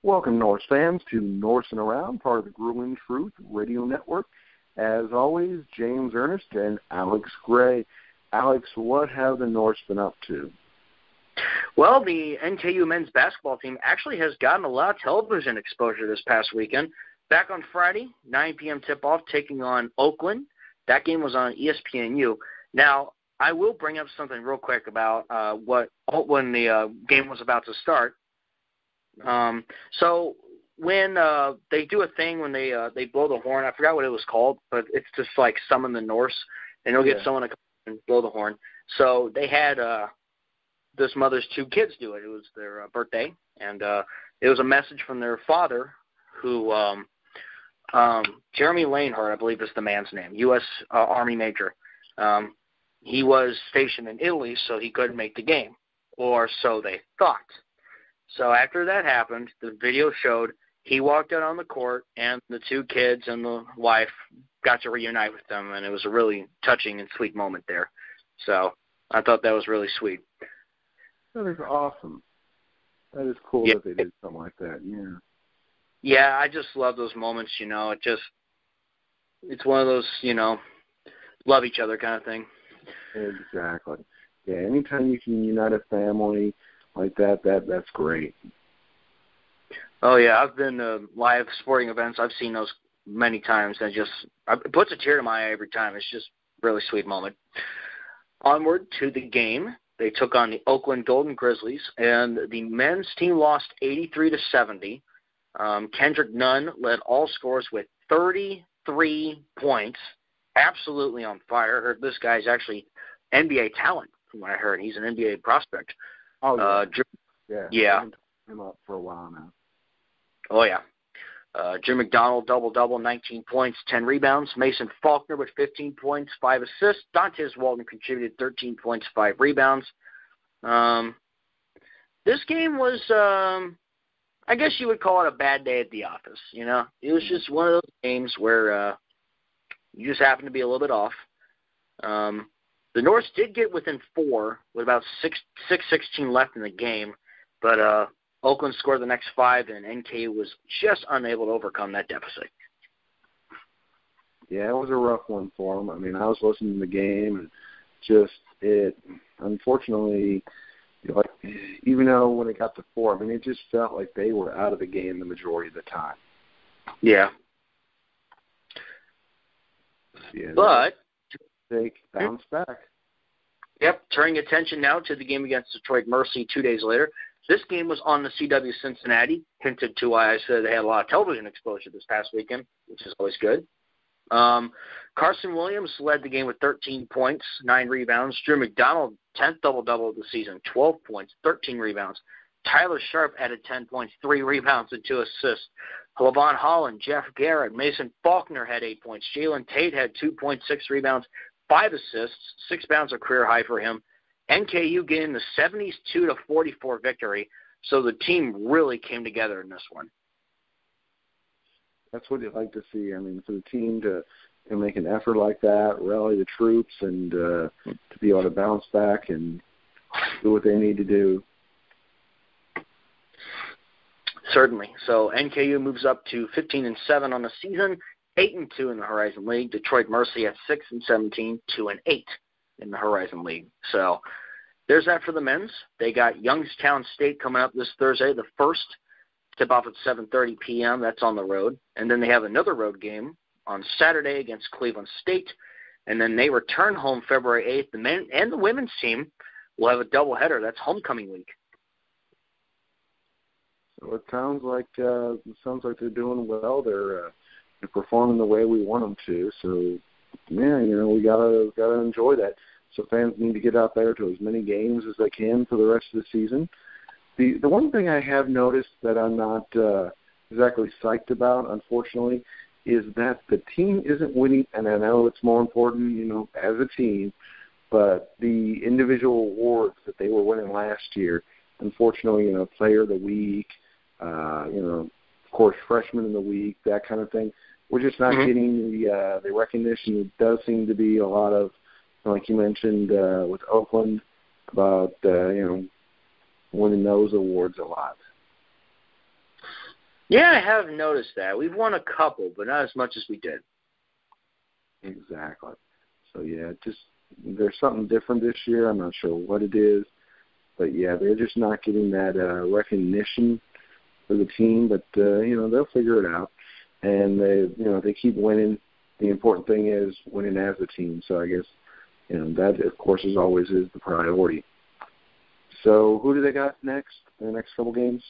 Welcome, Norse fans, to Norsin Around, part of the Grueling Truth Radio Network. As always, James Ernest and Alex Gray. Alex, what have the Norse been up to? Well, the NKU men's basketball team actually has gotten a lot of television exposure this past weekend. Back on Friday, 9 p.m. tip-off, taking on Oakland. That game was on ESPNU. Now, I will bring up something real quick about when the game was about to start. So when they do a thing when they blow the horn, I forgot what it was called, but it's just like summon the Norse, and they'll get someone to come and blow the horn. So they had this mother's two kids do it. It was their birthday, and it was a message from their father, who Jeremy Lanehart, I believe is the man's name, U.S. Army Major. He was stationed in Italy, so he couldn't make the game, or so they thought. So after that happened, the video showed he walked out on the court, and the two kids and the wife got to reunite with them, and it was a really touching and sweet moment there. So I thought that was really sweet. That is awesome. That is cool that they did something like that, yeah. Yeah, I just love those moments, you know. It's one of those, you know, love each other kind of thing. Exactly. Yeah, anytime you can unite a family like that's great. Oh, yeah, I've been to live sporting events. I've seen those many times. And it puts a tear to my eye every time. It's just a really sweet moment. Onward to the game. They took on the Oakland Golden Grizzlies, and the men's team lost 83-70. Kendrick Nunn led all scorers with 33 points. Absolutely on fire. I heard this guy's actually NBA talent, from what I heard. He's an NBA prospect. Oh, yeah. I've been him up for a while now. Oh, yeah. Jim McDonald, double-double, 19 points, 10 rebounds. Mason Faulkner with 15 points, 5 assists. Dantes Walton contributed 13 points, 5 rebounds. This game was, I guess you would call it a bad day at the office, you know. It was just one of those games where you just happened to be a little bit off. The Norse did get within 4 with about 6:16 left in the game, but Oakland scored the next 5, and NKU was just unable to overcome that deficit. Yeah, it was a rough one for them. I mean, I was listening to the game, and unfortunately, like, even though when it got to 4, I mean, it just felt like they were out of the game the majority of the time. Yeah. But they bounced back. Yep, turning attention now to the game against Detroit Mercy 2 days later. This game was on the CW Cincinnati, hinted to why I said they had a lot of television exposure this past weekend, which is always good. Carson Williams led the game with 13 points, 9 rebounds. Drew McDonald, 10th double-double of the season, 12 points, 13 rebounds. Tyler Sharp added 10 points, 3 rebounds, and 2 assists. Lavon Holland, Jeff Garrett, Mason Faulkner had 8 points. Jalen Tate had 2 points, 6 rebounds, 5 assists, 6 bounds, a career high for him. NKU getting the 72-44 victory, so the team really came together in this one. That's what you'd like to see. I mean, for the team to make an effort like that, rally the troops, and to be able to bounce back and do what they need to do. Certainly. So NKU moves up to 15-7 on the season, 8-2 in the Horizon League. Detroit Mercy at 6-17, 2-8 in the Horizon League. So there's that for the men's. They got Youngstown State coming up this Thursday, the first. Tip-off at 7:30 p.m. That's on the road. And then they have another road game on Saturday against Cleveland State. And then they return home February 8th. The men and the women's team will have a doubleheader. That's homecoming week. So it sounds like they're doing well. They're performing the way we want them to. So, yeah, you know, we gotta enjoy that. So fans need to get out there to as many games as they can for the rest of the season. The one thing I have noticed that I'm not exactly psyched about, unfortunately, is that the team isn't winning, and I know it's more important, you know, as a team, but the individual awards that they were winning last year, unfortunately, you know, Player of the Week, you know, of course, Freshman of the Week, that kind of thing, we're just not getting the recognition. It does seem to be a lot of, like you mentioned with Oakland, about, you know, winning those awards a lot. Yeah, I have noticed that. We've won a couple, but not as much as we did. Exactly. So, yeah, there's something different this year. I'm not sure what it is. But, yeah, they're just not getting that recognition for the team. But, they'll figure it out. And, they keep winning. The important thing is winning as a team. So I guess, that, of course, always is the priority. So who do they got next in the next couple games?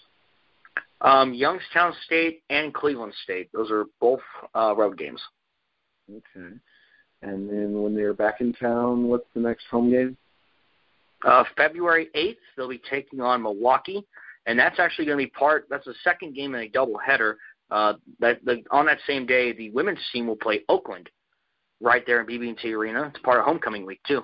Youngstown State and Cleveland State. Those are both road games. Okay. And then when they're back in town, what's the next home game? February 8th, they'll be taking on Milwaukee, and that's actually going to be that's the second game in a doubleheader. On that same day, the women's team will play Oakland right there in BB&T Arena. It's part of homecoming week, too.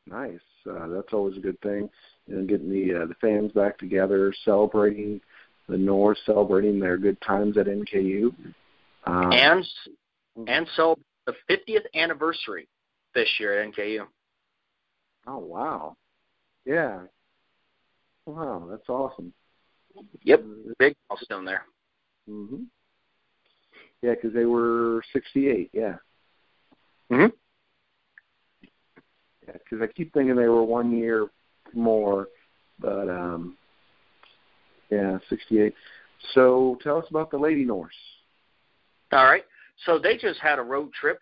Nice. That's always a good thing. Getting the fans back together, celebrating the Norse, celebrating their good times at NKU. And so the 50th anniversary this year at NKU. Oh, wow. Yeah. Wow, that's awesome. Yep, big milestone there. Mm-hmm. Yeah, because they were 68, yeah. Mm-hmm. Yeah, because I keep thinking they were 1 year more, but, 68. So tell us about the Lady Norse. All right. So they just had a road trip,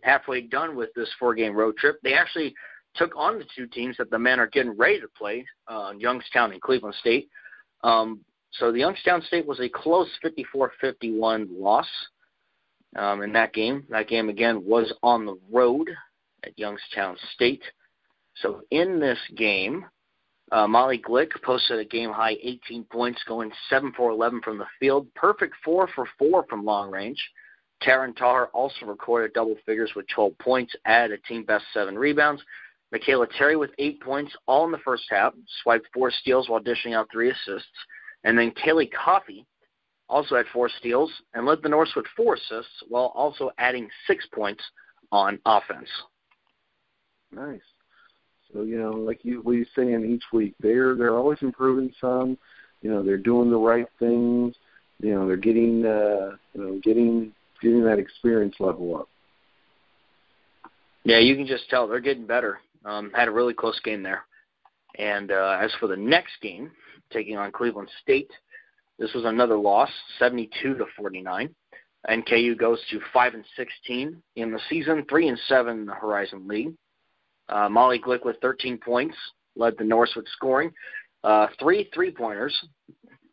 halfway done with this 4-game road trip. They actually took on the two teams that the men are getting ready to play, Youngstown and Cleveland State. So the Youngstown State was a close 54-51 loss in that game. That game, again, was on the road at Youngstown State. So in this game, Molly Glick posted a game-high 18 points, going 7 for 11 from the field. Perfect 4 for 4 from long range. Taryn Tahar also recorded double figures with 12 points, added a team-best 7 rebounds. Michaela Terry with 8 points, all in the first half, swiped 4 steals while dishing out 3 assists. And then Kaylee Coffey also had 4 steals and led the Norse with 4 assists while also adding 6 points on offense. Nice. So, like we say in each week, they're always improving some. They're doing the right things. They're getting getting that experience level up. Yeah, you can just tell they're getting better. Had a really close game there. And as for the next game, taking on Cleveland State, this was another loss, 72-49. NKU goes to 5-16 in the season, 3-7 in the Horizon League. Molly Glick with 13 points led the Norse with scoring. 3 3-pointers,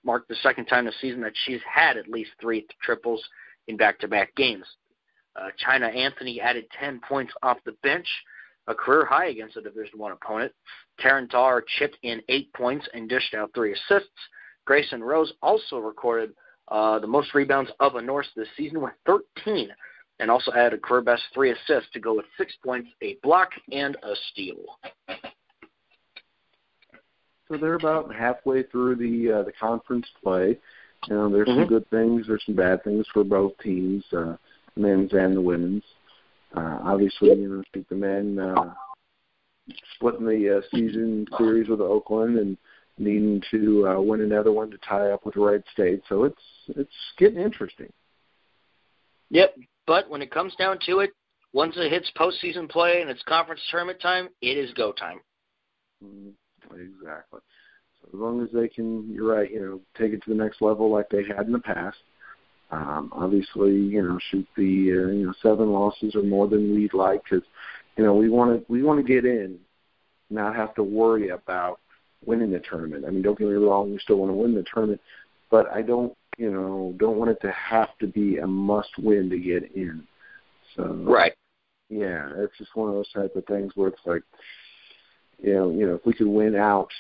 marked the second time this season that she's had at least 3 triples in back-to-back games. China Anthony added 10 points off the bench, a career high against a Division I opponent. Taryn Tahar chipped in 8 points and dished out 3 assists. Grayson Rose also recorded the most rebounds of a Norse this season with 13, and also added a career-best 3 assists to go with 6 points, a block, and a steal. So they're about halfway through the conference play. There's some good things, there's some bad things for both teams, the men's and the women's. Obviously, I think the men splitting the season series with Oakland and needing to win another one to tie up with Wright State. So it's getting interesting. Yep, but when it comes down to it, once it hits postseason play and it's conference tournament time, it is go time. Exactly. So as long as they can, you're right, take it to the next level like they had in the past. Obviously, shoot the 7 losses or more than we'd like, because we want to get in, not have to worry about winning the tournament. I mean, don't get me wrong, we still want to win the tournament, but I don't want it to have to be a must-win to get in. So right. Yeah, it's just one of those type of things where it's like, if we could win out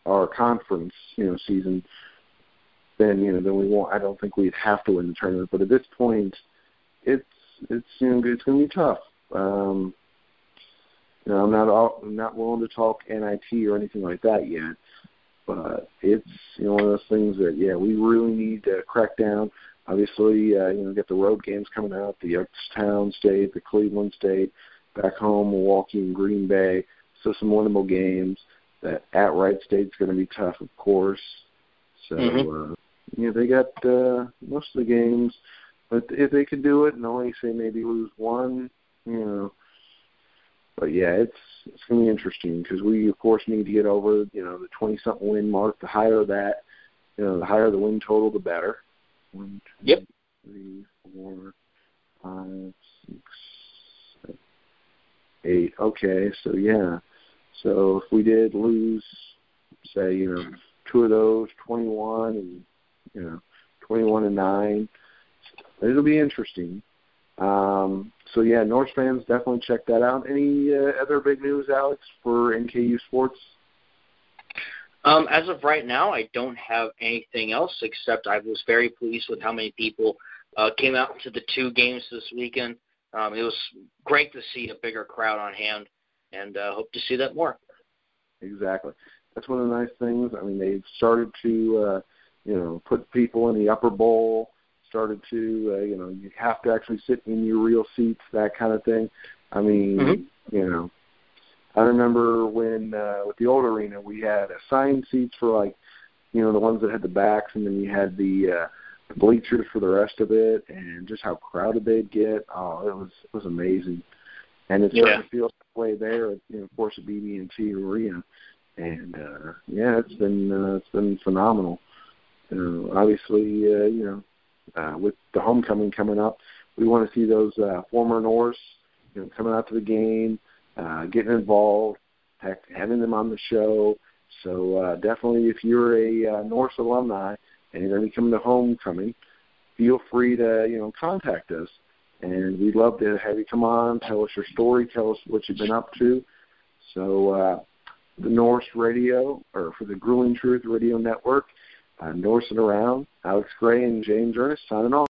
our conference, season, then we won't. I don't think we'd have to win the tournament. But at this point, it's going to be tough. I'm not willing to talk NIT or anything like that yet. But it's one of those things that we really need to crack down. Obviously, get the road games coming out, the Youngstown State, the Cleveland State, back home, Milwaukee and Green Bay. So some winnable games. That at Wright State's going to be tough, of course. So, they got most of the games. But if they could do it and only say maybe lose one, But yeah, it's going to be interesting because we of course need to get over the 20-something win mark. The higher that, the higher the win total, the better. 1, 2, Yep. 3, 4, 5, 6, 7, 8. Okay, so yeah. So if we did lose, say, 2 of those, 21 and 21-9, it'll be interesting. So yeah, Norse fans, definitely check that out. Any other big news, Alex, for NKU sports? As of right now, I don't have anything else except I was very pleased with how many people came out to the 2 games this weekend. It was great to see a bigger crowd on hand, and hope to see that more. Exactly. That's one of the nice things. I mean, they've started to, put people in the upper bowl, started to, you have to actually sit in your real seats, that kind of thing. I mean, I remember when with the old arena, we had assigned seats for the ones that had the backs, and then you had the bleachers for the rest of it, and just how crowded they'd get. Oh, it was amazing. And it's starting to feel that way there, of course, at BB&T Arena. And it's been phenomenal. Obviously, with the homecoming coming up, we want to see those former Norse, coming out to the game, getting involved, having them on the show. So definitely, if you're a Norse alumni and you're going to be coming to homecoming, feel free to contact us, and we'd love to have you come on, tell us your story, tell us what you've been up to. So the Norse Radio, or for the Grueling Truth Radio Network, Norsin Around, Alex Gray and James Ernest signing off.